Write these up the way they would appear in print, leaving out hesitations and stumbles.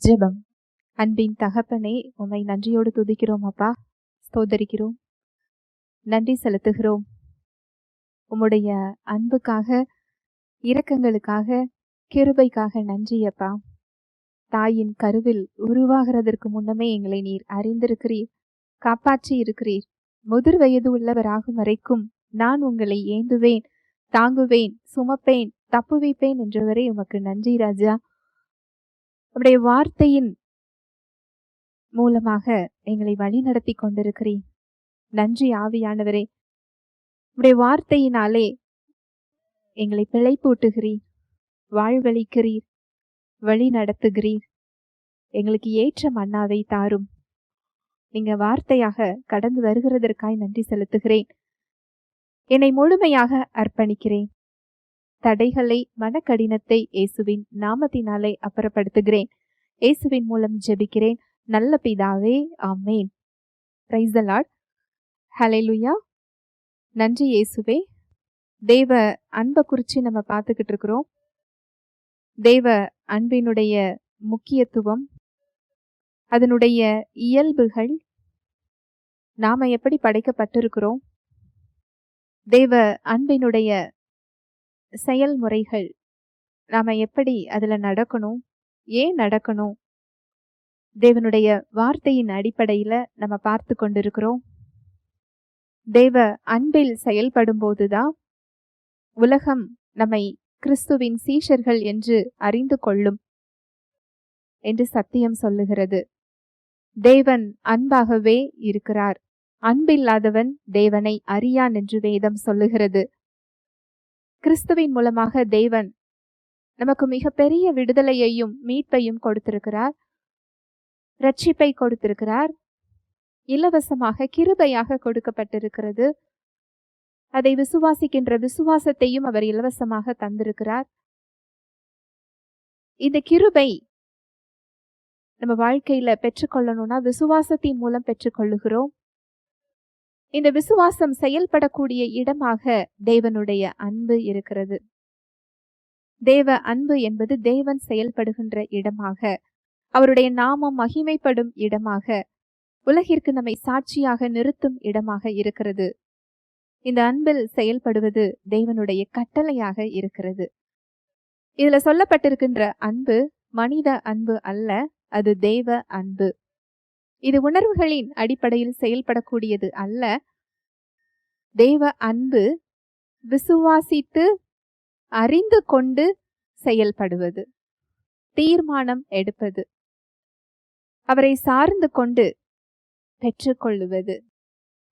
ஜெபம். அன்பின் தகப்பனே, உம்மை நன்றியோடு துதிக்கிறோம் அப்பா, ஸ்தோத்தரிக்கிறோம், நன்றி செலுத்துகிறோம். உம்முடைய அன்புக்காக, இரக்கங்களுக்காக, கிருபைக்காக நன்றி அப்பா. தாயின் கருவில் உருவாகிறதற்கு முன்னமே எங்களை நீர் அறிந்திருக்கிறீர், காப்பாற்றி இருக்கிறீர். முதிர் வயது உள்ளவராகும் வரைக்கும் நான் உங்களை ஏந்துவேன், தாங்குவேன், சுமப்பேன், தப்புவிப்பேன் என்றவரே உமக்கு நன்றி ராஜா. உம்முடைய வார்த்தையின் மூலமாக எங்களை வழி நடத்தி கொண்டிருக்கிறீர். நன்றி ஆவியானவரே. உம்முடைய வார்த்தையினாலே எங்களை பிழைப்பூட்டுகிறீர், வாழ்வளிக்கிறீர், வழி நடத்துகிறீர். எங்களுக்கு ஏற்ற மன்னாவை தாரும். நீங்க வார்த்தையாக கடந்து வருகிறதற்காய் நன்றி செலுத்துகிறேன். என்னை முழுமையாக அர்ப்பணிக்கிறேன். தடைகளை, மனக்கடினத்தை இயேசுவின் நாமத்தினாலே அப்புறப்படுத்துகிறேன். இயேசுவின் மூலம் ஜெபிக்கிறேன் நல்ல பிதாவே, ஆமேன். Praise the Lord. ஹல்லேலூயா. நன்றி இயேசுவே. தேவ அன்பை குறித்து நம்ம பார்த்துக்கிட்டு இருக்கிறோம். தேவ அன்பினுடைய முக்கியத்துவம், அதனுடைய இயல்புகள், நாம எப்படி படைக்கப்பட்டிருக்கிறோம், தேவ அன்பினுடைய செயல்முறைகள், நாம எப்படி அதுல நடக்கணும், ஏன் நடக்கணும், தேவனுடைய வார்த்தையின் அடிப்படையில நம்ம பார்த்து கொண்டிருக்கிறோம். தேவ அன்பில் செயல்படும் போதுதான் உலகம் நம்மை கிறிஸ்துவின் சீஷர்கள் என்று அறிந்து கொள்ளும் என்று சத்தியம் சொல்லுகிறது. தேவன் அன்பாகவே இருக்கிறார். அன்பில்லாதவன் தேவனை அறியான் என்று வேதம் சொல்லுகிறது. கிறிஸ்துவின் மூலமாக தேவன் நமக்கு மிகப்பெரிய விடுதலையையும் மீட்பையும் கொடுத்திருக்கிறார், ரட்சிப்பை கொடுத்திருக்கிறார். இலவசமாக கிருபையாக கொடுக்கப்பட்டிருக்கிறது. அதை விசுவாசிக்கின்ற விசுவாசத்தையும் அவர் இலவசமாக தந்திருக்கிறார். இந்த கிருபை நம்ம வாழ்க்கையில பெற்றுக்கொள்ளணும்னா விசுவாசத்தின் மூலம் பெற்றுக்கொள்ளுகிறோம். இந்த விசுவாசம் செயல்படக்கூடிய இடமாக தேவனுடைய அன்பு இருக்கிறது. தேவ அன்பு என்பது தேவன் செயல்படுகின்ற இடமாக, அவருடைய நாமம் மகிமைப்படும் இடமாக, உலகிற்கு நம்மை சாட்சியாக நிறுத்தும் இடமாக இருக்கிறது. இந்த அன்பில் செயல்படுவது தேவனுடைய கட்டளையாக இருக்கிறது. இதுல சொல்லப்பட்டிருக்கின்ற அன்பு மனித அன்பு அல்ல, அது தேவ அன்பு. இது உணர்வுகளின் அடிப்படையில் செயல்படக்கூடியது அல்ல. தேவ அன்பு விசுவாசித்து அறிந்து கொண்டு செயல்படுவது, தீர்மானம் எடுப்பது, அவரை சார்ந்து கொண்டு பெற்றுக்கொள்ளுவது.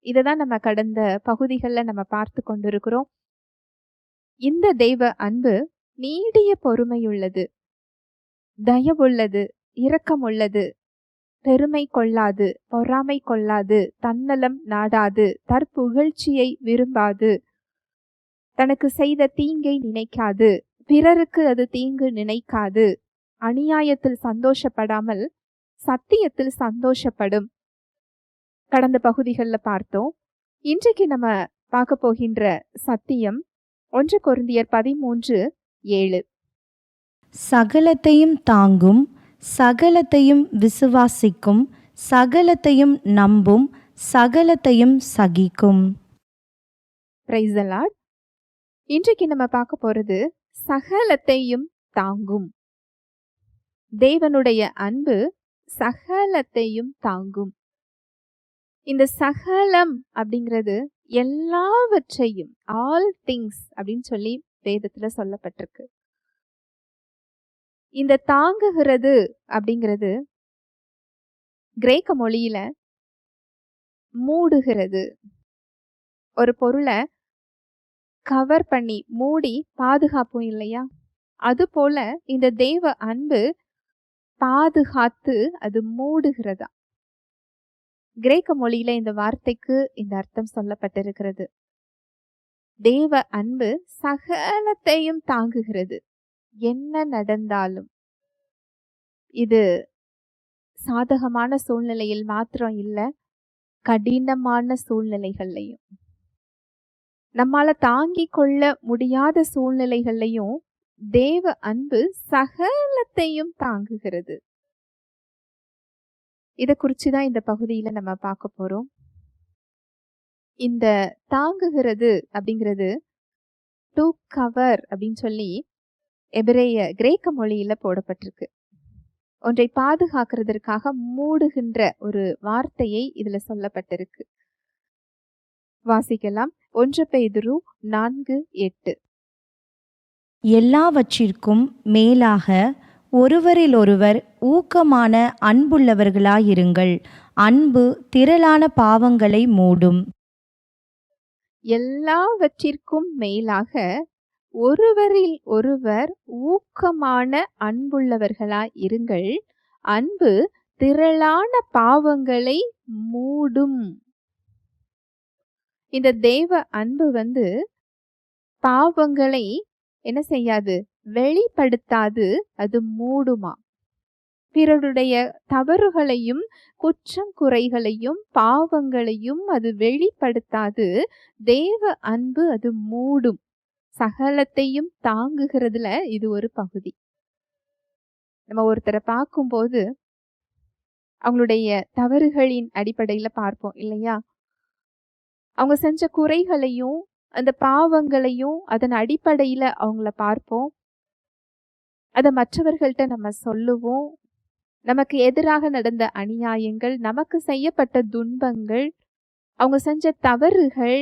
இததான் நம்ம கடந்த பகுதிகளில் நம்ம பார்த்து கொண்டிருக்கிறோம். இந்த தெய்வ அன்பு நீடிய பொறுமையுள்ளது, தயவுள்ளது, இரக்கமுள்ளது, பெருமை கொள்ளாது, பொறாமை கொள்ளாது, தன்னலம் நாடாது, தற்புகழ்ச்சியை விரும்பாது, தனக்கு செய்த தீங்கை நினைக்காது, பிறருக்கு அது தீங்கு நினைக்காது, அநியாயத்தில் சந்தோஷப்படாமல் சத்தியத்தில் சந்தோஷப்படும். கடந்த பகுதிகளில் பார்த்தோம். இன்றைக்கு நம்ம பார்க்க போகின்ற சத்தியம் 1 கொரிந்தியர் 13:7. சகலத்தையும் தாங்கும், சகலத்தையும் விசுவாசிக்கும், சகலத்தையும் நம்பும், சகலத்தையும் சகிக்கும். Praise the Lord. இன்றைக்கு நம்ம பார்க்க போறது சகலத்தையும் தாங்கும். தேவனுடைய அன்பு சகலத்தையும் தாங்கும். இந்த சகலம் அப்படிங்கிறது எல்லாவற்றையும், ஆல் திங்ஸ் அப்படின்னு சொல்லி வேதத்துல சொல்லப்பட்டிருக்கு. இந்த தாங்குகிறது அப்படிங்கிறது கிரேக்க மொழியில மூடுகிறது. ஒரு பொருளை கவர் பண்ணி மூடி பாதுகாப்போம் இல்லையா? அது போல இந்த தேவ அன்பு பாதுகாத்து அது மூடுகிறதா. கிரேக்க மொழியில இந்த வார்த்தைக்கு இந்த அர்த்தம் சொல்லப்பட்டிருக்கிறது. தேவ அன்பு சகலத்தையும் தாங்குகிறது. என்ன நடந்தாலும், இது சாதகமான சூழ்நிலையில் மாத்திரம் இல்ல, கடினமான சூழ்நிலைகள்லையும், நம்மால தாங்கிக் கொள்ள முடியாத சூழ்நிலைகள்லையும் தேவ அன்பு சகலத்தையும் தாங்குகிறது. இத குறிச்சு தான் இந்த பகுதியில நம்ம பார்க்க போறோம். இந்த தாங்குகிறது அப்படிங்கிறது டு கவர் அப்படின்னு சொல்லி கிரேக்க மொழியில போடப்பட்டிருக்கு. ஒன்றை பாதுகாக்கிறதற்காக மூடுகின்ற ஒரு வார்த்தையை இதுல சொல்லப்பட்டிருக்கு. வாசிக்கலாம். 1 பேதுரு 4:8. எல்லாவற்றிற்கும் மேலாக ஒருவரிலொருவர் ஊக்கமான அன்புள்ளவர்களாயிருங்கள். அன்பு திரளான பாவங்களை மூடும். எல்லாவற்றிற்கும் மேலாக ஒருவரில் ஒருவர் ஊக்கமான அன்புள்ளவர்களாய் இருங்கள். அன்பு திரளான பாவங்களை மூடும். இந்த தேவ அன்பு பாவங்களை என்ன செய்யாது? வெளிப்படுத்தாது, அது மூடுமா. பிறருடைய தவறுகளையும் குற்றம் குறைகளையும் பாவங்களையும் அது வெளிப்படுத்தாது. தேவ அன்பு அது மூடும். சகலத்தையும் தாங்குகிறதுல இது ஒரு பகுதி. நம்ம ஒருத்தரை பார்க்கும்போது அவங்களுடைய தவறுகளின் அடிப்படையில பார்ப்போம் இல்லையா? அவங்க செஞ்ச குறைகளையும் அந்த பாவங்களையும் அதன் அடிப்படையில அவங்கள பார்ப்போம். அதை மற்றவர்கள்ட்ட நம்ம சொல்லுவோம். நமக்கு எதிராக நடந்த அநியாயங்கள், நமக்கு செய்யப்பட்ட துன்பங்கள், அவங்க செஞ்ச தவறுகள்,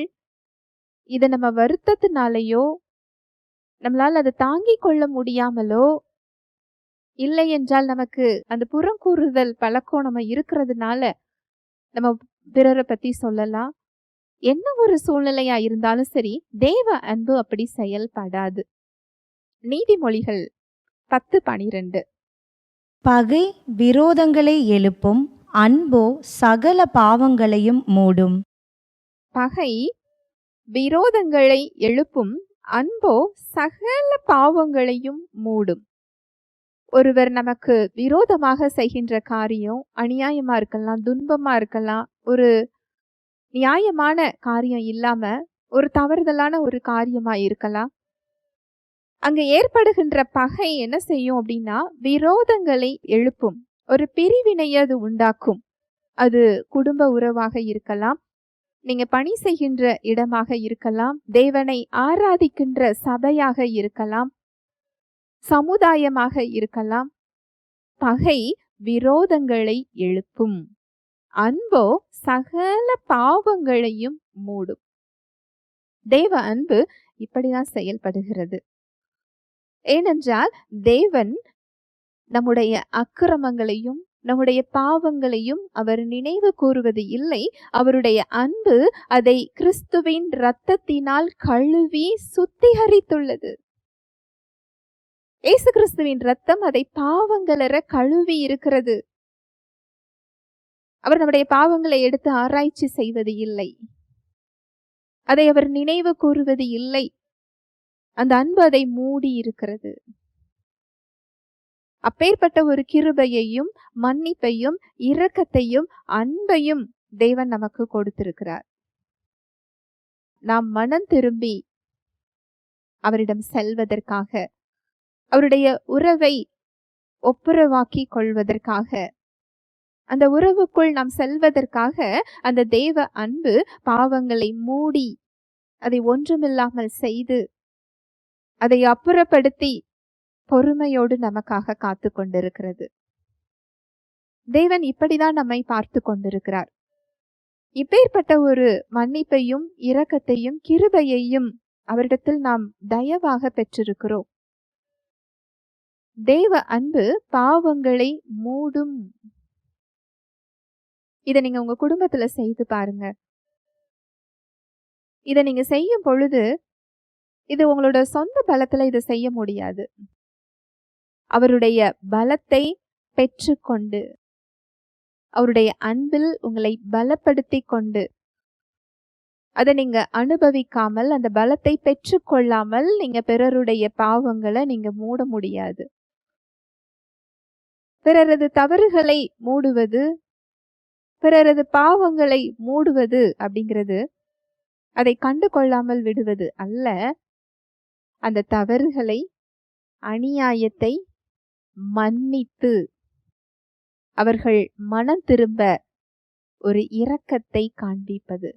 இதை நம்ம வருத்தத்தினாலேயோ நம்மளால அதை தாங்கிக் கொள்ள முடியாமலோ, இல்லை என்றால் நமக்கு அந்த புறங்கூறுதல் பழக்கம் நம்ம இருக்கிறதுனால நம்ம பிறரை பத்தி சொல்லலாம். என்ன ஒரு சூழ்நிலையா இருந்தாலும் சரி, தேவ அன்பு அப்படி செயல்படாது. நீதிமொழிகள் 10:12. பகை விரோதங்களை எழுப்பும், அன்போ சகல பாவங்களையும் மூடும். பகை விரோதங்களை எழுப்பும், அன்போ சகல பாவங்களையும் மூடும். ஒருவர் நமக்கு விரோதமாக செய்கின்ற காரியம் அநியாயமா இருக்கலாம், துன்பமா இருக்கலாம், ஒரு நியாயமான காரியம் இல்லாம ஒரு தவறுதலான ஒரு காரியமா இருக்கலாம். அங்க ஏற்படுகின்ற பகை என்ன செய்யும் அப்படின்னா, விரோதங்களை எழுப்பும், ஒரு பிரிவினையை அது உண்டாக்கும். அது குடும்ப உறவாக இருக்கலாம், நீங்க பணி செய்கின்ற இடமாக இருக்கலாம், தேவனை ஆராதிக்கின்ற சபையாக இருக்கலாம், சமுதாயமாக இருக்கலாம். பகை விரோதங்களை எழுப்பும், அன்போ சகல பாவங்களையும் மூடும். தேவ அன்பு இப்படிதான் செயல்படுகிறது. ஏனென்றால் தேவன் நம்முடைய அக்கிரமங்களையும் நம்முடைய பாவங்களையும் அவர் நினைவு கூறுவது இல்லை. அவருடைய அன்பு அதை கிறிஸ்துவின் இரத்தத்தினால் கழுவி சுத்திகரித்துள்ளது. இயேசு கிறிஸ்துவின் இரத்தம் அதை பாவங்களற கழுவி இருக்கிறது. அவர் நம்முடைய பாவங்களை எடுத்து ஆராய்ச்சி செய்வது இல்லை, அதை அவர் நினைவு கூறுவது இல்லை. அந்த அன்பு அதை மூடி இருக்கிறது. அப்பேற்பட்ட ஒரு கிருபையையும் மன்னிப்பையும் இரக்கத்தையும் அன்பையும் தேவன் நமக்கு கொடுத்திருக்கிறார். நாம் மனம் திரும்பி அவரிடம் செல்வதற்காக, அவருடைய உறவை ஒப்புரவாக்கி கொள்வதற்காக, அந்த உறவுக்குள் நாம் செல்வதற்காக அந்த தேவ அன்பு பாவங்களை மூடி அதை ஒன்றுமில்லாமல் செய்து அதை அப்புறப்படுத்தி பொறுமையோடு நமக்காக காத்து கொண்டிருக்கிறது. தேவன் இப்படிதான் நம்மை பார்த்து கொண்டிருக்கிறார். இப்பேற்பட்ட ஒரு மன்னிப்பையும் இரக்கத்தையும் கிருபையையும் அவரிடத்தில் நாம் தயவாக பெற்றிருக்கிறோம். தேவ அன்பு பாவங்களை மூடும். இதை நீங்க உங்க குடும்பத்துல செய்து பாருங்க. இதை நீங்க செய்யும் பொழுது, இது உங்களோட சொந்த பலத்துல இதை செய்ய முடியாது. அவருடைய பலத்தை பெற்றுக்கொண்டு, அவருடைய அன்பில் உங்களை பலப்படுத்தி கொண்டு, அதை நீங்க அனுபவிக்காமல், அந்த பலத்தை பெற்றுக்கொள்ளாமல் நீங்க பிறருடைய பாவங்களை நீங்க மூட முடியாது. பிறரது தவறுகளை மூடுவது, பிறரது பாவங்களை மூடுவது அப்படிங்கிறது அதை கண்டு கொள்ளாமல் விடுவது அல்ல. அந்த தவறுகளை, அநியாயத்தை மன்னித்து அவர்கள் மனம் திரும்ப ஒரு இரக்கத்தை காண்பிப்பது,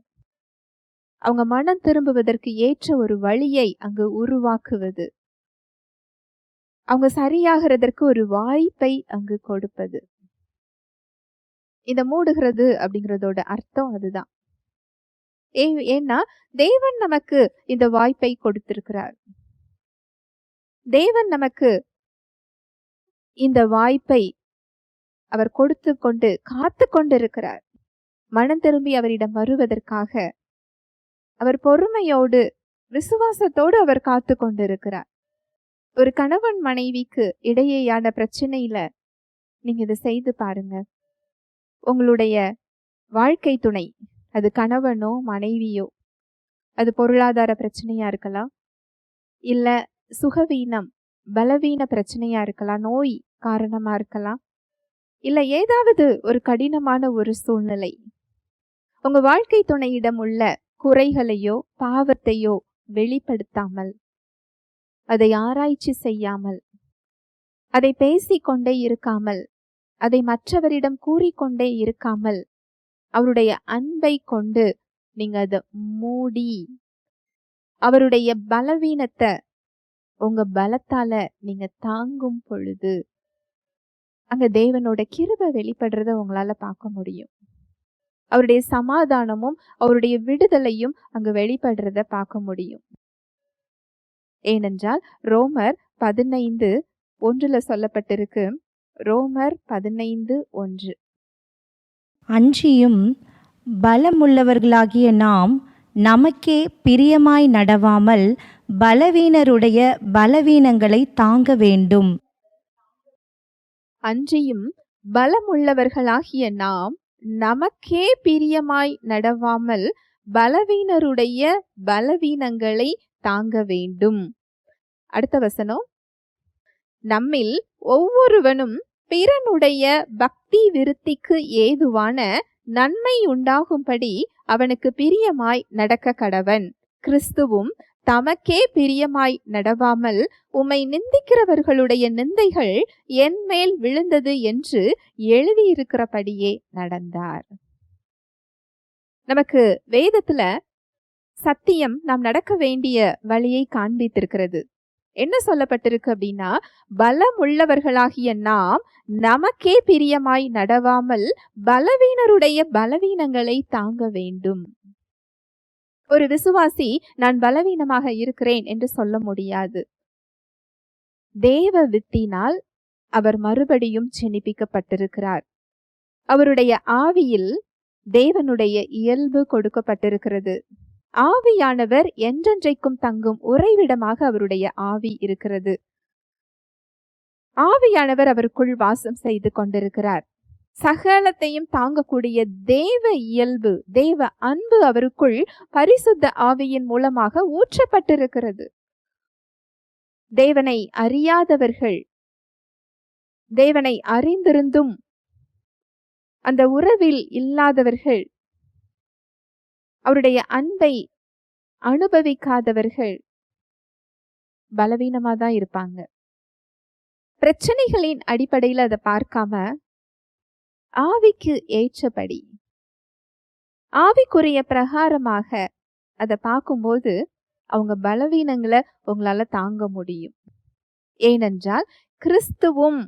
அவங்க மனம் திரும்புவதற்கு ஏற்ற ஒரு வழியை அங்கு உருவாக்குவது, அவங்க சரியாகிறதற்கு ஒரு வாய்ப்பை அங்கு கொடுப்பது. இந்த மூடுகிறது அப்படிங்கிறதோட அர்த்தம் அதுதான். ஏன்னா தேவன் நமக்கு இந்த வாய்ப்பை கொடுத்திருக்கிறார். தேவன் நமக்கு இந்த வாய்ப்பை அவர் கொடுத்து கொண்டு காத்து கொண்டிருக்கிறார். மனம் திரும்பி அவரிடம் வருவதற்காக அவர் பொறுமையோடு விசுவாசத்தோடு அவர் காத்து கொண்டிருக்கிறார். ஒரு கணவன் மனைவிக்கு இடையேயான பிரச்சனையில நீங்க இதை செய்து பாருங்க. உங்களுடைய வாழ்க்கை துணை, அது கணவனோ மனைவியோ, அது பொருளாதார பிரச்சனையா இருக்கலாம், இல்ல சுகவீனம் பலவீன பிரச்சனையா இருக்கலாம், நோய் காரணமா இருக்கலாம், இல்ல ஏதாவது ஒரு கடினமான ஒரு சூழ்நிலை. உங்க வாழ்க்கை துணையிடம் உள்ள குறைகளையோ பாவத்தையோ வெளிப்படுத்தாமல், அதை ஆராய்ச்சி செய்யாமல், அதை பேசிக்கொண்டே இருக்காமல், அதை மற்றவரிடம் கூறிக்கொண்டே இருக்காமல், அவருடைய அன்பை கொண்டு நீங்க அதை மூடி அவருடைய பலவீனத்தை உங்க பலத்தால நீங்க தாங்கும் பொழுது அங்க தேவனோட கிருபை வெளிப்படுறத உங்களால பார்க்க முடியும். அவருடைய சமாதானமும் அவருடைய விடுதலையும் அங்கு வெளிப்படுறத பார்க்க முடியும். ஏனென்றால் ரோமர் 15:1 சொல்லப்பட்டிருக்கு. ரோமர் 15:1. அன்றியும் பலமுள்ளவர்களாகிய நாம் நமக்கே பிரியமாய் நடவாமல் பலவீனருடைய பலவீனங்களை தாங்க வேண்டும். அன்றியும் பலமுள்ளவர்களாகிய நாம் நமக்கே பிரியமாய் நடவாமல் பலவீனருடைய பலவீனங்களை தாங்க வேண்டும். அடுத்த வசனம், நம்மில் ஒவ்வொருவனும் பிறனுடைய பக்தி விருத்திக்கு ஏதுவான நன்மை உண்டாகும்படி அவனுக்கு பிரியமாய் நடக்க கடவன். கிறிஸ்துவும் தமக்கே பிரியமாய் நடவாமல் உம்மை நிந்திக்கிறவர்களுடைய நிந்தைகள் என் மேல் விழுந்தது என்று எழுதியிருக்கிறபடியே நடந்தார். நமக்கு வேதத்துல சத்தியம் நாம் நடக்க வேண்டிய வழியை காண்பித்திருக்கிறது. என்ன சொல்லப்பட்டிருக்கு அப்படின்னா, பலம் உள்ளவர்களாகிய நாம் நமக்கே பிரியமாய் நடவாமல் பலவீனருடைய பலவீனங்களை தாங்க வேண்டும். ஒரு விசுவாசி நான் பலவீனமாக இருக்கிறேன் என்று சொல்ல முடியாது. தேவ வித்தினால் அவர் மறுபடியும் ஜெனிப்பிக்கப்பட்டிருக்கிறார். அவருடைய ஆவியில் தேவனுடைய இயல்பு கொடுக்கப்பட்டிருக்கிறது. ஆவியானவர் என்றென்றைக்கும் தங்கும் உறைவிடமாக அவருடைய ஆவி இருக்கிறது. ஆவியானவர் அவருக்குள் வாசம் செய்து கொண்டிருக்கிறார். சகலத்தையும் தாங்கக்கூடிய தேவ இயல்பு, தேவ அன்பு அவருக்குள் பரிசுத்த ஆவியின் மூலமாக ஊற்றப்பட்டிருக்கிறது. தேவனை அறியாதவர்கள், தேவனை அறிந்திருந்தும் அந்த உறவில் இல்லாதவர்கள், அவருடைய அன்பை அனுபவிக்காதவர்கள் பலவீனமா தான் இருப்பாங்க. பிரச்சனைகளின் அடிப்படையில் அதை பார்க்காம ஆவிக்கு ஏற்றபடி ஆவிக்குரிய பிரகாரமாக அதை பார்க்கும்போது அவங்க பலவீனங்களை உங்களால தாங்க முடியும். ஏனென்றால் கிறிஸ்துவும்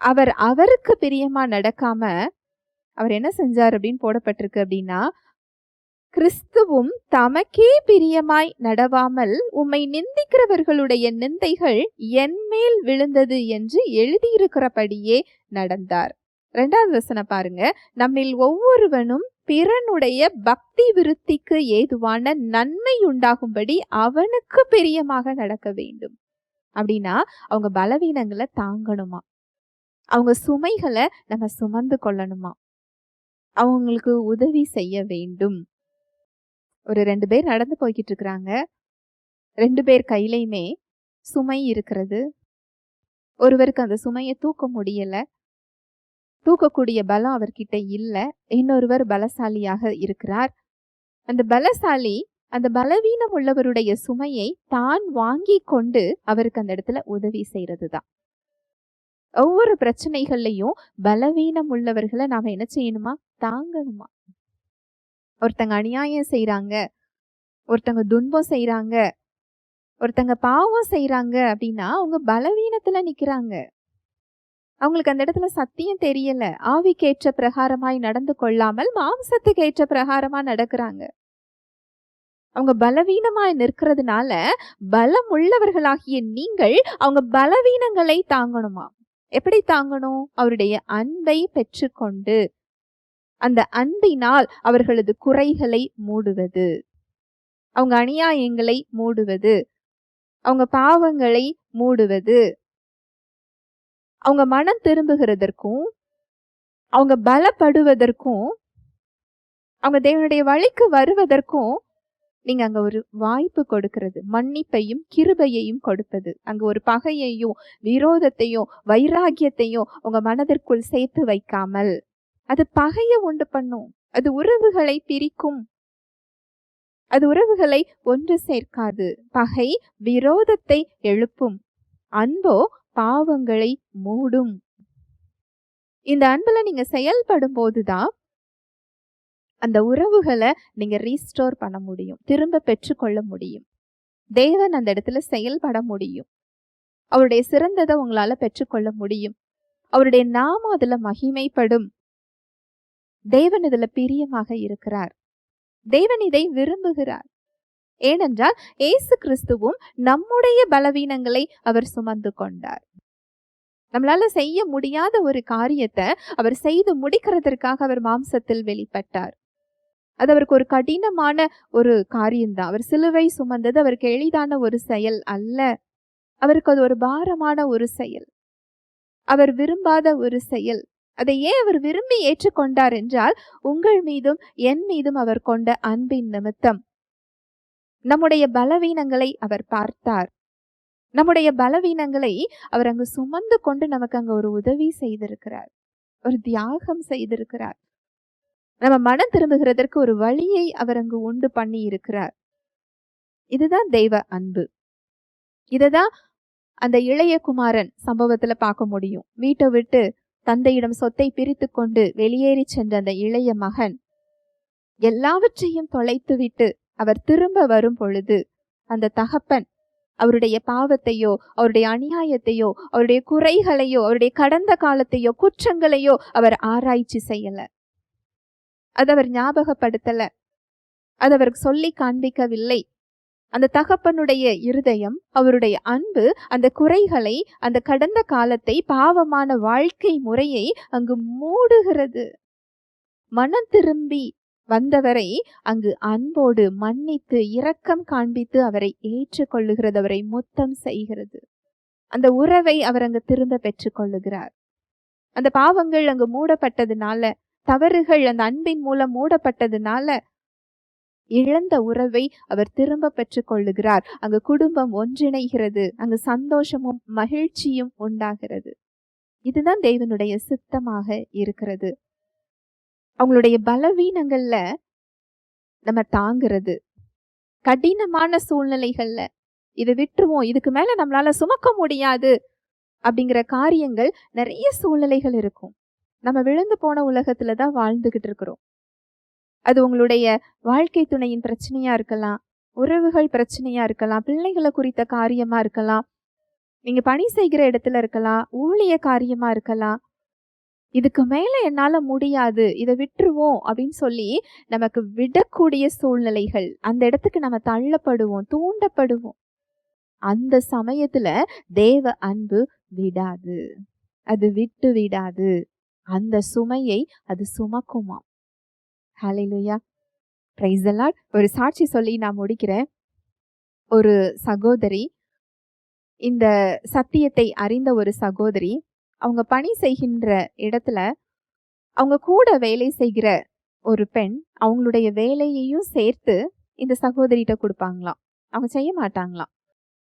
அவருக்கு பிரியமா நடக்காம அவர் என்ன செஞ்சார் அப்படின்னு போடப்பட்டிருக்கு அப்படின்னா, கிறிஸ்துவும் தமக்கே பிரியமாய் நடவாமல் உம்மை நிந்திக்கிறவர்களுடைய நிந்தைகள் என் மேல் விழுந்தது என்று எழுதியிருக்கிறபடியே நடந்தார். 2வது வசனம் பாருங்க, நம்மில் ஒவ்வொருவனும் பிறனுடைய பக்தி விருத்திக்கு ஏதுவான நன்மை உண்டாகும்படி அவனுக்கு பிரியமாக நடக்க வேண்டும். அப்படின்னா அவங்க பலவீனங்களை தாங்கணுமா, அவங்க சுமைகளை நம்ம சுமந்து கொள்ளணுமா, அவங்களுக்கு உதவி செய்ய வேண்டும். ஒரு 2 பேர் நடந்து போய்கிட்டு இருக்கிறாங்க. 2 பேர் கையிலையுமே சுமை இருக்கிறது. ஒருவருக்கு அந்த சுமையை தூக்க முடியல, தூக்கக்கூடிய பலம் அவர்கிட்ட இல்ல. இன்னொருவர் பலசாலியாக இருக்கிறார். அந்த பலசாலி அந்த பலவீனம் உள்ளவருடைய சுமையை தான் வாங்கி கொண்டு அவருக்கு அந்த இடத்துல உதவி செய்யறதுதான். ஒவ்வொரு பிரச்சனைகள்லையும் பலவீனம் உள்ளவர்களை நாம என்ன செய்யணுமா? தாங்கணுமா. ஒருத்தங்க அநியாயம் செய்றாங்க, ஒருத்தங்க துன்பம் செய்றாங்க, ஒருத்தங்க பாவம் செய்றாங்க அப்படின்னா அவங்க பலவீனத்துல நிக்கிறாங்க. அவங்களுக்கு அந்த இடத்துல சத்தியம் தெரியல. ஆவிக்கேற்ற பிரகாரமாய் நடந்து கொள்ளாமல் மாம்சத்துக்கு ஏற்ற பிரகாரமா நடக்கிறாங்க. அவங்க பலவீனமாய் நிற்கிறதுனால பலம் உள்ளவர்களாகிய நீங்கள் அவங்க பலவீனங்களை தாங்கணுமா. எப்படி தாங்கணும்? அவருடைய அன்பை பெற்றுக்கொண்டு அந்த அன்பினால் அவர்களது குறைகளை மூடுவது, அவங்க அநியாயங்களை மூடுவது, அவங்க பாவங்களை மூடுவது, அவங்க மனம் திரும்புகிறதற்கும் அவங்க பலப்படுவதற்கும் அவங்க தேவனுடைய வழிக்கு வருவதற்கும் நீங்க அங்க ஒரு வாய்ப்பு கொடுக்கிறது. மன்னிப்பையும் கிருபையையும் கொடுப்பது. அங்க ஒரு பகையையும் விரோதத்தையும் வைராகியத்தையும் உங்க மனதிற்குள் சேர்த்து வைக்காமல், அது பகையை உண்டு பண்ணும், அது உறவுகளை பிரிக்கும், அது உறவுகளை ஒன்று சேர்க்காது. பகை விரோதத்தை எழுப்பும், அன்போ பாவங்களை மூடும். இந்த அன்புல நீங்க செயல்படும் போதுதான் அந்த உறவுகளை நீங்க ரீஸ்டோர் பண்ண முடியும், திரும்ப பெற்றுக்கொள்ள முடியும். தேவன் அந்த இடத்துல செயல்பட முடியும். அவருடைய சிறந்ததை உங்களால பெற்றுக்கொள்ள முடியும். அவருடைய நாமம் அதுல மகிமைப்படும். தேவன் இதுல பிரியமாக இருக்கிறார். தேவன் இதை விரும்புகிறார். ஏனென்றால் இயேசு கிறிஸ்துவும் நம்முடைய பலவீனங்களை அவர் சுமந்து கொண்டார். நம்மளால செய்ய முடியாத ஒரு காரியத்தை அவர் செய்து முடிக்கிறதற்காக அவர் மாம்சத்தில் வெளிப்பட்டார். அது அவருக்கு ஒரு கடினமான ஒரு காரியம்தான். அவர் சிலுவை சுமந்தது அவருக்கு எளிதான ஒரு செயல் அல்ல. அவருக்கு அது ஒரு பாரமான ஒரு செயல், அவர் விரும்பாத ஒரு செயல். அதை ஏன் அவர் விரும்பி ஏற்றுக்கொண்டார் என்றால், உங்கள் மீதும் என் மீதும் அவர் கொண்ட அன்பின் நிமித்தம். நம்முடைய பலவீனங்களை அவர் பார்த்தார். நம்முடைய பலவீனங்களை அவர் அங்கு சுமந்து கொண்டு நமக்கு அங்க ஒரு உதவி செய்திருக்கிறார், ஒரு தியாகம் செய்திருக்கிறார். நம்ம மனம் திரும்புகிறதற்கு ஒரு வழியை அவர் அங்கு உண்டு பண்ணி இருக்கிறார். இதுதான் தெய்வ அன்பு. இததான் அந்த இளைய குமாரன் சம்பவத்துல பார்க்க முடியும். வீட்டை விட்டு தந்தையிடம் சொத்தை பிரித்து கொண்டு வெளியேறி சென்ற அந்த இளைய மகன் எல்லாவற்றையும் தொலைத்து விட்டு அவர் திரும்ப வரும் பொழுது, அந்த தகப்பன் அவருடைய பாவத்தையோ அவருடைய அநியாயத்தையோ அவருடைய குறைகளையோ அவருடைய கடந்த காலத்தையோ குற்றங்களையோ அவர் ஆராய்ச்சி செய்யல. அது அவர் ஞாபகப்படுத்தல. அது அவருக்கு சொல்லி காண்பிக்கவில்லை. அந்த தகப்பனுடைய இருதயம், அவருடைய அன்பு அந்த குறைகளை, அந்த கடந்த காலத்தை, பாவமான வாழ்க்கை முறையை அங்கு மூடுகிறது. மனம் திரும்பி வந்தவரை அங்கு அன்போடு மன்னித்து இரக்கம் காண்பித்து அவரை ஏற்றுக்கொள்ளுகிறது, அவரை முத்தம் செய்கிறது. அந்த உறவை அவர் அங்கு திரும்ப பெற்றுக்கொள்ளுகிறார். அந்த பாவங்கள் அங்கு மூடப்பட்டதுனால, தவறுகள் அந்த அன்பின் மூலம் மூடப்பட்டதுனால இழந்த உறவை அவர் திரும்ப பெற்றுக் கொள்ளுகிறார். அங்கு குடும்பம் ஒன்றிணைகிறது, அங்கு சந்தோஷமும் மகிழ்ச்சியும் உண்டாகிறது. இதுதான் தேவனுடைய சித்தமாக இருக்கிறது. அவங்களுடைய பலவீனங்கள்ல நம்ம தாங்கிறது, கடினமான சூழ்நிலைகள்ல இதை விட்டுருவோம், இதுக்கு மேல நம்மளால சுமக்க முடியாது அப்படிங்கிற காரியங்கள் நிறைய சூழ்நிலைகள் இருக்கும். நம்ம விழுந்து போன உலகத்துலதான் வாழ்ந்துகிட்டு இருக்கிறோம். அது உங்களுடைய வாழ்க்கை துணையின் பிரச்சனையா இருக்கலாம், உறவுகள் பிரச்சனையா இருக்கலாம், பிள்ளைகளை குறித்த காரியமா இருக்கலாம், நீங்க பணி செய்கிற இடத்துல இருக்கலாம், ஊழிய காரியமா இருக்கலாம். இதுக்கு மேல என்னால முடியாது, இதை விட்டுருவோம் அப்படின்னு சொல்லி நமக்கு விடக்கூடிய சூழ்நிலைகள், அந்த இடத்துக்கு நம்ம தள்ளப்படுவோம், தூண்டப்படுவோம். அந்த சமயத்துல தேவ அன்பு விடாது, அது விட்டு விடாது. அந்த சுமையை அது சுமக்குமா. ஹல்லேலூயா, பிரைஸ் தி லார்ட். ஒரு சாட்சி சொல்லி நான் முடிக்கிறேன். ஒரு சகோதரி, இந்த சத்தியத்தை அறிந்த ஒரு சகோதரி, அவங்க பணி செய்கின்ற இடத்துல அவங்க கூட வேலை செய்கிற ஒரு பெண் அவங்களுடைய வேலையையும் சேர்த்து இந்த சகோதரிகிட்ட கொடுப்பாங்களாம். அவங்க செய்ய மாட்டாங்களாம்.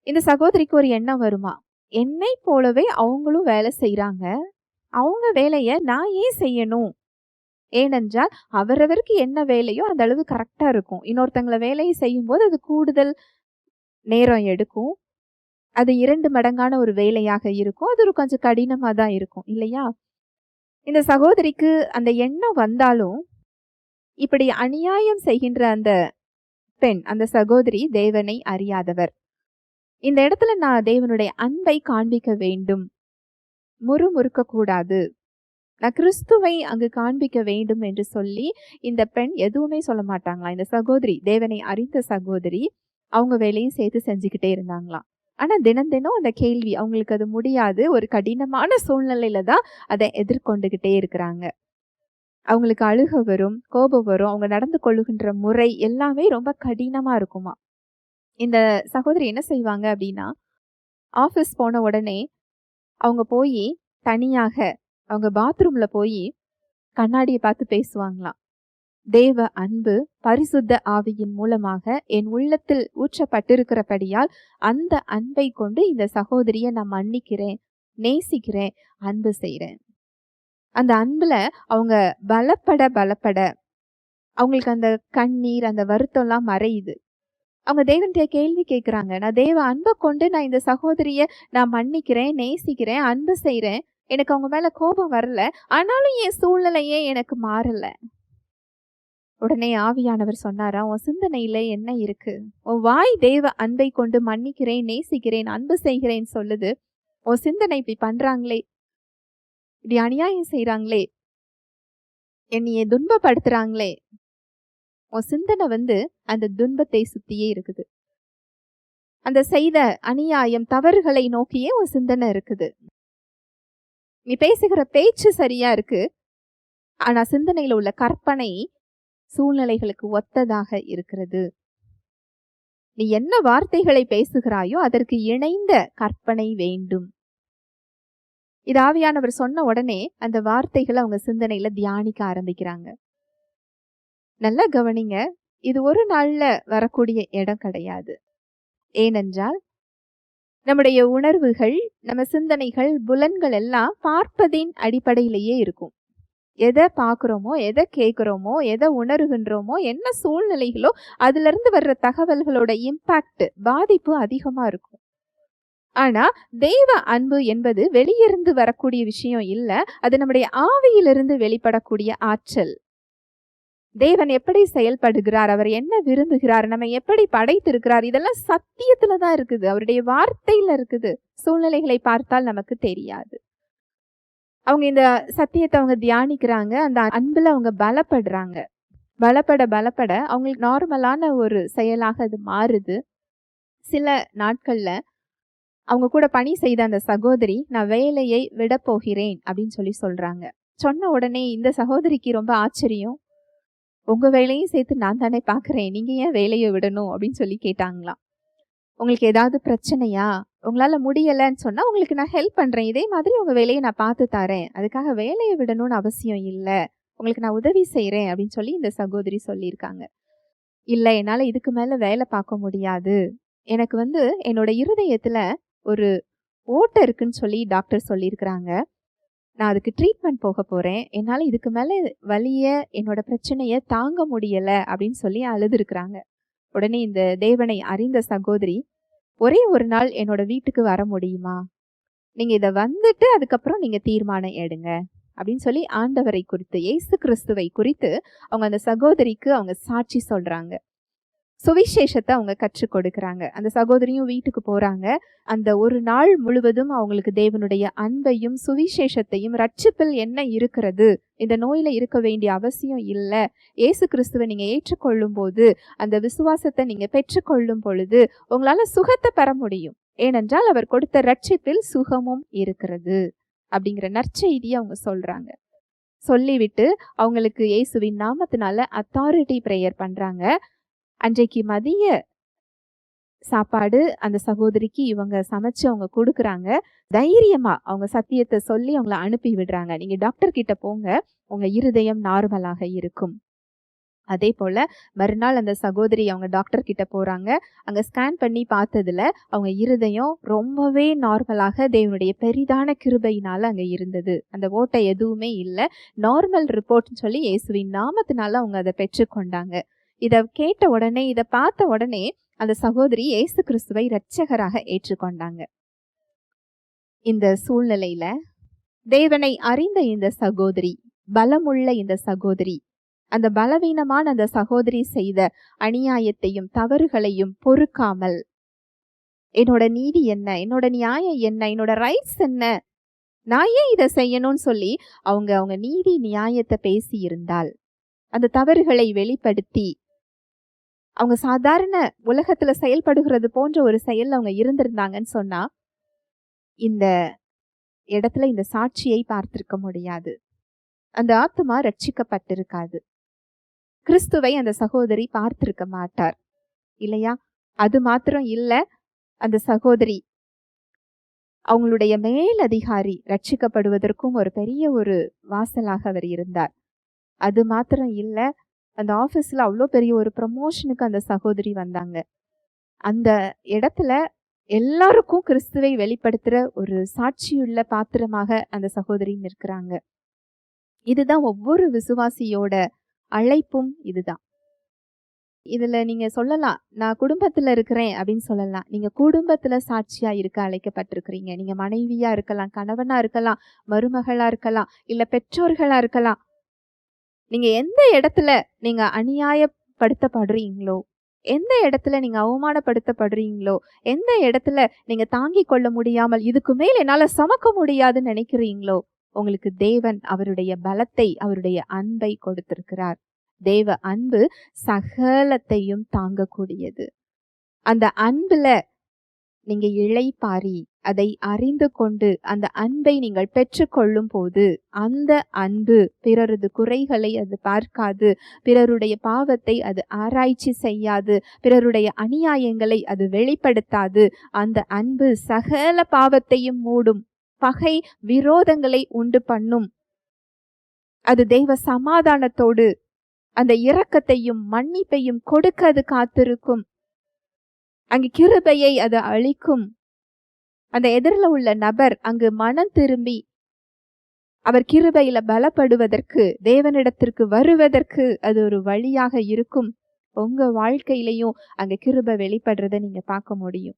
இந்த சகோதரிக்கு ஒரு எண்ணம் வருமா, என்னை போலவே அவங்களும் வேலை செய்யறாங்க, அவங்க வேலையை நான் ஏன் செய்யணும்? ஏனென்றால் அவரவருக்கு என்ன வேலையோ அந்த அளவு கரெக்டா இருக்கும். இன்னொருத்தங்களை வேலையை செய்யும் போது அது கூடுதல் நேரம் எடுக்கும், அது 2 மடங்கான ஒரு வேலையாக இருக்கும். அது ஒரு கொஞ்சம் கடினமா தான் இருக்கும் இல்லையா? இந்த சகோதரிக்கு அந்த எண்ணம் வந்தாலும், இப்படி அநியாயம் செய்கின்ற அந்த பெண், அந்த சகோதரி தேவனை அறியாதவர். இந்த இடத்துல நான் தேவனுடைய அன்பை காண்பிக்க வேண்டும். முறுமுறுக்க கூடாது. நான் கிறிஸ்துவை அங்கு காண்பிக்க வேண்டும் என்று சொல்லி இந்த பெண் எதுவுமே சொல்ல மாட்டாங்களாம். இந்த சகோதரி, தேவனை அறிந்த சகோதரி, அவங்க வேலையும் சேர்த்து செஞ்சுக்கிட்டே இருந்தாங்களாம். ஆனா தினம் தினம் அந்த கேள்வி அவங்களுக்கு அது முடியாது. ஒரு கடினமான சூழ்நிலையில தான் அதை எதிர்கொண்டுகிட்டே இருக்கிறாங்க. அவங்களுக்கு அழுக வரும், கோபம் வரும். அவங்க நடந்து கொள்ளுகின்ற முறை எல்லாமே ரொம்ப கடினமா இருக்குமா. இந்த சகோதரி என்ன செய்வாங்க அப்படின்னா, ஆஃபீஸ் போன உடனே அவங்க போய் தனியாக அவங்க பாத்ரூம்ல போய் கண்ணாடியை பார்த்து பேசுவாங்களாம். தேவ அன்பு பரிசுத்த ஆவியின் மூலமாக என் உள்ளத்தில் ஊற்றப்பட்டிருக்கிறபடியால் அந்த அன்பை கொண்டு இந்த சகோதரியை நான் மன்னிக்கிறேன், நேசிக்கிறேன், அன்பு செய்கிறேன். அந்த அன்புல அவங்க பலப்பட அவங்களுக்கு அந்த கண்ணீர், அந்த வருத்தம்லாம் மறையுது. அவங்க தேவன்கிட்ட கேள்வி கேட்குறாங்க. நான் தேவ அன்பை கொண்டு நான் இந்த சகோதரியை நான் மன்னிக்கிறேன், நேசிக்கிறேன், அன்பு செய்கிறேன். எனக்கு அவங்க மேல கோபம் வரல. ஆனாலும் என் சூழ்நிலையே எனக்கு மாறல. உடனே ஆவியானவர் சொன்னாரா, உன் சிந்தனையில என்ன இருக்கு? உன் வாய் தேவ அன்பை கொண்டு மன்னிக்கிறேன், நேசிக்கிறேன், அன்பு செய்கிறேன் சொல்லுது. உன் சிந்தனை இப்படி பண்றாங்களே, இப்படி அநியாயம் செய்யறாங்களே, என்னைய துன்பப்படுத்துறாங்களே, உன் சிந்தனை அந்த துன்பத்தை சுத்தியே இருக்குது. அந்த செய்த அநியாயம் தவறுகளை நோக்கியே உன் சிந்தனை இருக்குது. நீ பேசுகிற பேச்சு சரியா இருக்கு, ஆனா சிந்தனையில உள்ள கற்பனை சூழ்நிலைகளுக்கு ஒத்ததாக இருக்கிறது. நீ என்ன வார்த்தைகளை பேசுகிறாயோ அதற்கு இணைந்த கற்பனை வேண்டும். இது ஆவியானவர் சொன்ன உடனே அந்த வார்த்தைகளை அவங்க சிந்தனையில தியானிக்க ஆரம்பிக்கிறாங்க. நல்லா கவனிங்க, இது ஒரு நாள்ல வரக்கூடிய இடம் கிடையாது. ஏனென்றால் நம்முடைய உணர்வுகள், நம்ம சிந்தனைகள், புலன்கள் எல்லாம் பார்ப்பதின் அடிப்படையிலேயே இருக்கும். எதை பார்க்குறோமோ, எதை கேட்குறோமோ, எதை உணர்கின்றோமோ, என்ன சூழ்நிலைகளோ அதுல இருந்து வர்ற தகவல்களோட இம்பாக்ட், பாதிப்பு அதிகமா இருக்கும். ஆனா தெய்வ அன்பு என்பது வெளியிருந்து வரக்கூடிய விஷயம் இல்ல, அது நம்முடைய ஆவியிலிருந்து வெளிப்படக்கூடிய ஆற்றல். தேவன் எப்படி செயல்படுகிறார், அவர் என்ன விரும்புகிறார், நம்ம எப்படி படைத்திருக்கிறார், இதெல்லாம் சத்தியத்துல தான் இருக்குது, அவருடைய வார்த்தையில இருக்குது. சூழ்நிலைகளை பார்த்தால் நமக்கு தெரியாது. அவங்க இந்த சத்தியத்தை அவங்க தியானிக்கிறாங்க. அந்த அன்புல அவங்க பலப்படுறாங்க. பலப்பட அவங்களுக்கு நார்மலான ஒரு செயலாக அது மாறுது. சில நாட்கள்ல அவங்க கூட பணி செய்த அந்த சகோதரி, நான் வேலையை விட போகிறேன் அப்படின்னு சொல்றாங்க. சொன்ன உடனே இந்த சகோதரிக்கு ரொம்ப ஆச்சரியம். உங்க வேலையும் சேர்த்து நான் தானே பாக்குறேன், நீங்க ஏன் வேலையை விடணும் அப்படின்னு சொல்லி கேட்டாங்களாம். உங்களுக்கு ஏதாவது பிரச்சனையா, உங்களால முடியலன்னு சொன்னா உங்களுக்கு நான் ஹெல்ப் பண்றேன், இதே மாதிரி உங்க வேலையை நான் பார்த்து தரேன், அதுக்காக வேலையை விடணும்னு அவசியம் இல்லை, உங்களுக்கு நான் உதவி செய்யறேன் அப்படின்னு சொல்லி இந்த சகோதரி சொல்லியிருக்காங்க. இல்லை, என்னால இதுக்கு மேல வேலை பார்க்க முடியாது, எனக்கு என்னோட இருதயத்துல ஒரு ஓட்டை இருக்குன்னு சொல்லி டாக்டர் சொல்லியிருக்கிறாங்க, நான் அதுக்கு ட்ரீட்மெண்ட் போக போறேன், என்னால இதுக்கு மேல வலிய, என்னோட பிரச்சனைய தாங்க முடியல அப்படின்னு சொல்லி அழுதுருக்குறாங்க. உடனே இந்த தேவனை அறிந்த சகோதரி, ஒரே ஒரு நாள் என்னோட வீட்டுக்கு வர முடியுமா, நீங்க இதை வந்துட்டு அதுக்கப்புறம் நீங்க தீர்மானம் எடுங்க அப்படின்னு சொல்லி ஆண்டவரை குறித்து, இயேசு கிறிஸ்துவை குறித்து அவங்க அந்த சகோதரிக்கு அவங்க சாட்சி சொல்றாங்க. சுவிசேஷத்தை அவங்க கற்றுக் கொடுக்கறாங்க. அந்த சகோதரியும் வீட்டுக்கு போறாங்க. அந்த ஒரு நாள் முழுவதும் அவங்களுக்கு தேவனுடைய அன்பையும் சுவிசேஷத்தையும், ரட்சிப்பில் என்ன இருக்கிறது, இந்த நோயில இருக்க வேண்டிய அவசியம் இல்லை, இயேசு கிறிஸ்துவை நீங்க ஏற்றுக்கொள்ளும் போது, அந்த விசுவாசத்தை நீங்க பெற்றுக்கொள்ளும் பொழுது உங்களால சுகத்தை பெற முடியும், ஏனென்றால் அவர் கொடுத்த ரட்சிப்பில் சுகமும் இருக்கிறது அப்படிங்கிற நற்செய்தியை அவங்க சொல்றாங்க. சொல்லிவிட்டு அவங்களுக்கு இயேசுவின் நாமத்தினால அத்தாரிட்டி பிரேயர் பண்றாங்க. அன்றைக்கு மதிய சாப்பாடு அந்த சகோதரிக்கு இவங்க சமைச்சு அவங்க கொடுக்குறாங்க. தைரியமா அவங்க சத்தியத்தை சொல்லி அவங்கள அனுப்பி விடுறாங்க. நீங்க டாக்டர் கிட்ட போங்க, உங்க இருதயம் நார்மலாக இருக்கும். அதே போல மறுநாள் அந்த சகோதரி அவங்க டாக்டர் கிட்ட போறாங்க. அங்க ஸ்கேன் பண்ணி பார்த்ததுல அவங்க இருதயம் ரொம்பவே நார்மலாக தேவனுடைய பெரிதான கிருபையினால அங்க இருந்தது. அந்த ஓட்டை எதுவுமே இல்லை, நார்மல் ரிப்போர்ட்னு சொல்லி இயேசுவின் நாமத்தினால அவங்க அதை பெற்றுக்கொண்டாங்க. இதை கேட்ட உடனே, இதை பார்த்த உடனே அந்த சகோதரி இயேசு கிறிஸ்துவை இரட்சகராக ஏற்றுக்கொண்டாங்க. இந்த சூழ்நிலையில தேவனை அறிந்த இந்த சகோதரி, பலமுள்ள இந்த சகோதரி, அந்த பலவீனமான அந்த சகோதரி செய்த அநியாயத்தையும் தவறுகளையும் பொறுக்காமல், என்னோட நீதி என்ன, என்னோட நியாயம் என்ன, என்னோட ரைட்ஸ் என்ன, நான் ஏன் இதை செய்யணும்னு சொல்லி அவங்க நீதி நியாயத்தை பேசி இருந்தால், அந்த தவறுகளை வெளிப்படுத்தி அவங்க சாதாரண உலகத்துல செயல்படுகிறது போன்ற ஒரு செயல் அவங்க இருந்திருந்தாங்கன்னு சொன்னா, இந்த இடத்துல இந்த சாட்சியை பார்த்திருக்க முடியாது. அந்த ஆத்துமா ரட்சிக்கப்பட்டிருக்காது. கிறிஸ்துவை அந்த சகோதரி பார்த்திருக்க மாட்டார் இல்லையா? அது மாத்திரம் இல்ல, அந்த சகோதரி அவங்களுடைய மேலதிகாரி ரட்சிக்கப்படுவதற்கும் ஒரு பெரிய ஒரு வாசலாக அவர் இருந்தார். அது மாத்திரம் இல்ல, அந்த ஆபீஸ்ல அவ்வளோ பெரிய ஒரு ப்ரமோஷனுக்கு அந்த சகோதரி வந்தாங்க. அந்த இடத்துல எல்லாருக்கும் கிறிஸ்துவை வெளிப்படுத்துற ஒரு சாட்சியுள்ள பாத்திரமாக அந்த சகோதரி நிற்கிறாங்க. இதுதான் ஒவ்வொரு விசுவாசியோட அழைப்பும். இதுதான். இதுல நீங்க சொல்லலாம், நான் குடும்பத்துல இருக்கிறேன் அப்படின்னு சொல்லலாம். நீங்க குடும்பத்துல சாட்சியா இருக்க அழைக்கப்பட்டிருக்கிறீங்க. நீங்க மனைவியா இருக்கலாம், கணவனா இருக்கலாம், மருமகளா இருக்கலாம், இல்ல பெற்றோர்களா இருக்கலாம். நீங்க எந்த இடத்துல நீங்க அநியாயப்படுத்தப்படுறீங்களோ, எந்த இடத்துல நீங்க அவமானப்படுத்தப்படுறீங்களோ, எந்த இடத்துல நீங்க தாங்கிக் கொள்ள முடியாமல் இதுக்கு மேல் என்னால சுமக்க முடியாதுன்னு நினைக்கிறீங்களோ, உங்களுக்கு தேவன் அவருடைய பலத்தை, அவருடைய அன்பை கொடுத்திருக்கிறார். தேவ அன்பு சகலத்தையும் தாங்கக்கூடியது. அந்த அன்புல நீங்க இளைப்பாரி அதை அறிந்து கொண்டு அந்த அன்பை நீங்கள் பெற்றுக்கொள்ளும் போது, அந்த அன்பு பிறரது குறைகளை அது பார்க்காது, பிறருடைய பாவத்தை அது ஆராய்ச்சி செய்யாது, பிறருடைய அநியாயங்களை அது வெளிப்படுத்தாது. அந்த அன்பு சகல பாவத்தையும் மூடும், பகை விரோதங்களை உண்டு பண்ணும். அது தெய்வ சமாதானத்தோடு அந்த இரக்கத்தையும் மன்னிப்பையும் கொடுக்க அது காத்திருக்கும். அங்கு கிருபையை அது அளிக்கும். அந்த எதிரில் உள்ள நபர் அங்கு மனம் திரும்பி அவர் கிருபையில பலப்படுவதற்கு, தேவனிடத்திற்கு வருவதற்கு அது ஒரு வழியாக இருக்கும். உங்க வாழ்க்கையிலையும் அங்க கிருபை வெளிப்படுறத நீங்க பார்க்க முடியும்.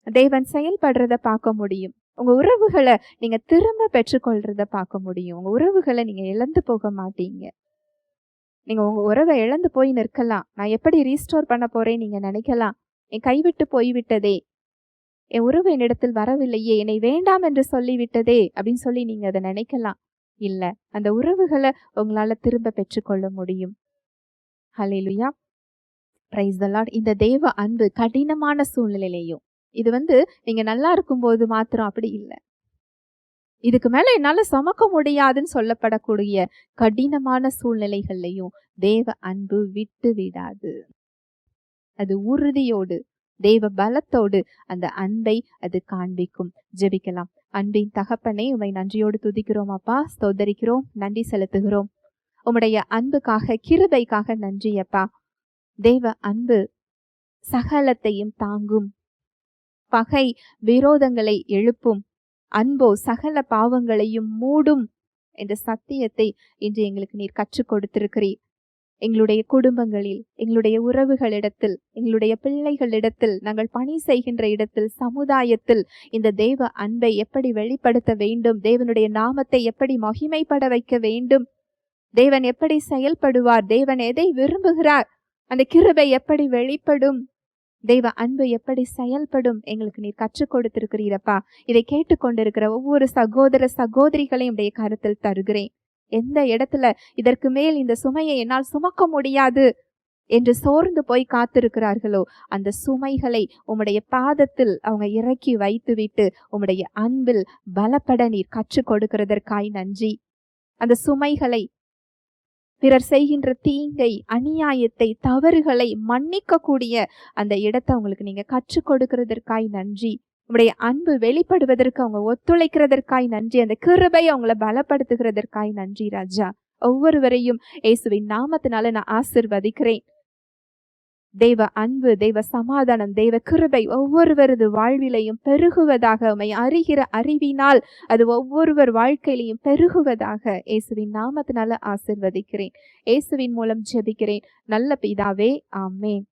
தேவன் செயல்படுறத பார்க்க முடியும். உங்க உறவுகளை நீங்க திரும்ப பெற்றுக்கொள்றத பார்க்க முடியும். உங்க உறவுகளை நீங்க இழந்து போக மாட்டீங்க. நீங்க உங்க உறவை இழந்து போய் நிற்கலாம். நான் எப்படி ரீஸ்டோர் பண்ண போறேன் நீங்க நினைக்கலாம். என் கைவிட்டு போய்விட்டதே, என் உறவு என்னிடத்தில் வரவில்லையே, என்னை வேண்டாம் என்று சொல்லிவிட்டதே அப்படின்னு சொல்லி நீங்க அதை நினைக்கலாம். இல்ல, அந்த உறவுகளை உங்களால திரும்ப பெற்றுக்கொள்ள முடியும். ஹல்லேலூயா, பிரைஸ் தி லார்ட். இந்த தேவ அன்பு கடினமான சூழ்நிலையிலையும், இது நீங்க நல்லா இருக்கும்போது மாத்திரம் அப்படி இல்லை, இதுக்கு மேல என்னால சுமக்க முடியாதுன்னு சொல்லப்படக்கூடிய கடினமான சூழ்நிலைகள்லையும் தேவ அன்பு விட்டு விடாது. அது உறுதியோடு, தேவ பலத்தோடு அந்த அன்பை அது காண்பிக்கும். ஜெபிக்கலாம். அன்பின் தகப்பனே, உம்மை நன்றியோடு துதிக்கிறோம் அப்பா, ஸ்தோத்தரிக்கிறோம், நன்றி செலுத்துகிறோம். உம்முடைய அன்புக்காக, கிருபைக்காக நன்றி அப்பா. தேவ அன்பு சகலத்தையும் தாங்கும், பகை விரோதங்களை எழுப்பும், அன்போ சகல பாவங்களையும் மூடும் என்ற சத்தியத்தை இன்று எங்களுக்கு நீர் கற்றுக் கொடுத்திருக்கிறீர். எங்களுடைய குடும்பங்களில், எங்களுடைய உறவுகளிடத்தில், எங்களுடைய பிள்ளைகளிடத்தில், நாங்கள் பணி செய்கின்ற இடத்தில், சமுதாயத்தில் இந்த தேவ அன்பை எப்படி வெளிப்படுத்த வேண்டும், தேவனுடைய நாமத்தை எப்படி மகிமைப்பட வைக்க வேண்டும், தேவன் எப்படி செயல்படுவார், தேவன் எதை விரும்புகிறார், அந்த கிருபை எப்படி வெளிப்படும், தெய்வ அன்பு எப்படி செயல்படும் எங்களுக்கு நீர் கற்றுக் கொடுத்திருக்கிறீரப்பா. இதை கேட்டுக்கொண்டிருக்கிற ஒவ்வொரு சகோதர சகோதரிகளையும் உடைய கருத்தில் தருகிறேன். எந்த இடத்துல இதற்கு மேல் இந்த சுமையை என்னால் சுமக்க முடியாது என்று சோர்ந்து போய் காத்திருக்கிறார்களோ, அந்த சுமைகளை உம்முடைய பாதத்தில் அவங்க இறக்கி வைத்துவிட்டு உம்முடைய அன்பில் பலப்பட நீர் கற்றுக் கொடுக்கிறதற்காய் நன்றி. அந்த சுமைகளை, பிறர் செய்கின்ற தீங்கை, அநியாயத்தை, தவறுகளை மன்னிக்க கூடிய அந்த இடத்தை அவங்களுக்கு நீங்க கற்றுக் கொடுக்கிறதற்காய் நன்றி. உங்களுடைய அன்பு வெளிப்படுவதற்கு அவங்க ஒத்துழைக்கிறதற்காய் நன்றி. அந்த கிருபை அவங்களை பலப்படுத்துகிறதற்காய் நன்றி ராஜா. ஒவ்வொருவரையும் இயேசுவின் நாமத்தினால நான் ஆசீர்வதிக்கிறேன். தெய்வ அன்பு, தெய்வ சமாதானம், தெய்வ கிருபை ஒவ்வொருவரது வாழ்விலையும் பெருகுவதாக, உம்மை அறிகிற அறிவினால் அது ஒவ்வொருவர் வாழ்க்கையிலையும் பெருகுவதாக இயேசுவின் நாமத்தினால ஆசீர்வதிக்கிறேன். இயேசுவின் மூலம் ஜெபிக்கிறேன் நல்ல பிதாவே, ஆமென்.